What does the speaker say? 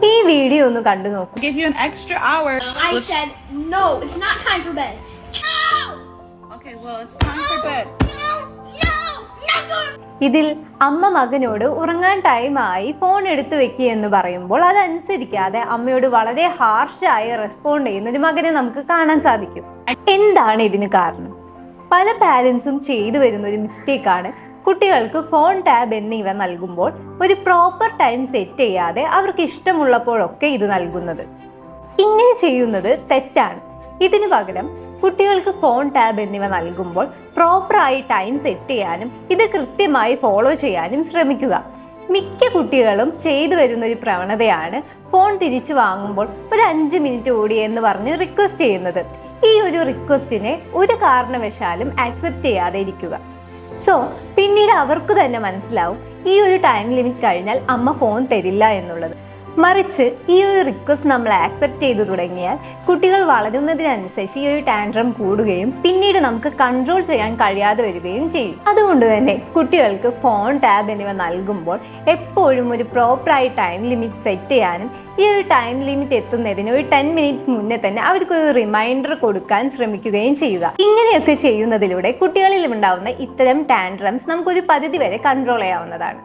ഈ വീഡിയോ ഒന്ന് കണ്ടു നോക്കൂ. Give you an extra hour. I said no, it's not time for bed. No! Okay, well, it's time for bed. ഇതിൽ അമ്മ മകനോട് ഉറങ്ങാൻ ടൈമായി ഫോൺ എടുത്തു വെക്കുക എന്ന് പറയുമ്പോൾ അതനുസരിക്കാതെ അമ്മയോട് വളരെ ഹാർഷായി റെസ്പോണ്ട് ചെയ്യുന്ന ഒരു മകനെ നമുക്ക് കാണാൻ സാധിക്കും. എന്താണ് ഇതിന് കാരണം? പല പാരൻസും ചെയ്തു വരുന്ന ഒരു മിസ്റ്റേക്കാണ് കുട്ടികൾക്ക് ഫോൺ, ടാബ് എന്നിവ നൽകുമ്പോൾ ഒരു പ്രോപ്പർ ടൈം സെറ്റ് ചെയ്യാതെ അവർക്ക് ഇഷ്ടമുള്ളപ്പോഴൊക്കെ ഇത് നൽകുന്നത്. ഇങ്ങനെ ചെയ്യുന്നത് തെറ്റാണ്. ഇതിനു പകരം കുട്ടികൾക്ക് ഫോൺ, ടാബ് എന്നിവ നൽകുമ്പോൾ പ്രോപ്പറായി ടൈം സെറ്റ് ചെയ്യാനും ഇത് കൃത്യമായി ഫോളോ ചെയ്യാനും ശ്രമിക്കുക. മിക്ക കുട്ടികളും ചെയ്തു വരുന്ന ഒരു പ്രവണതയാണ് ഫോൺ തിരിച്ചു വാങ്ങുമ്പോൾ ഒരു 5 മിനിറ്റ് കൂടി എന്ന് പറഞ്ഞ് റിക്വസ്റ്റ് ചെയ്യുന്നത്. ഈ ഒരു റിക്വസ്റ്റിനെ ഒരു കാരണവശാലും ആക്സെപ്റ്റ് ചെയ്യാതെ ഇരിക്കുക. പിന്നീട് അവർക്ക് തന്നെ മനസ്സിലാവും ഈ ഒരു ടൈം ലിമിറ്റ് കഴിഞ്ഞാൽ അമ്മ ഫോൺ തരില്ല എന്നുള്ളത്. മറിച്ച് ഈ ഒരു റിക്വസ്റ്റ് നമ്മൾ ആക്സെപ്റ്റ് ചെയ്തു തുടങ്ങിയാൽ കുട്ടികൾ വളരുന്നതിനനുസരിച്ച് ഈ ഒരു ടാൻട്രം കൂടുകയും പിന്നീട് നമുക്ക് കൺട്രോൾ ചെയ്യാൻ കഴിയാതെ വരികയും ചെയ്യും. അതുകൊണ്ട് തന്നെ കുട്ടികൾക്ക് ഫോൺ, ടാബ് എന്നിവ നൽകുമ്പോൾ എപ്പോഴും ഒരു പ്രോപ്പറായി ടൈം ലിമിറ്റ് സെറ്റ് ചെയ്യാനും ഈ ഒരു ടൈം ലിമിറ്റ് എത്തുന്നതിന് ഒരു 10 മിനിറ്റ്സ് മുന്നേ തന്നെ അവർക്കൊരു റിമൈൻഡർ കൊടുക്കാൻ ശ്രമിക്കുകയും ചെയ്യുക. ഇങ്ങനെയൊക്കെ ചെയ്യുന്നതിലൂടെ കുട്ടികളിൽ ഉണ്ടാവുന്ന ഇത്തരം ടാൻട്രംസ് നമുക്കൊരു പരിധി വരെ കൺട്രോൾ ചെയ്യാവുന്നതാണ്.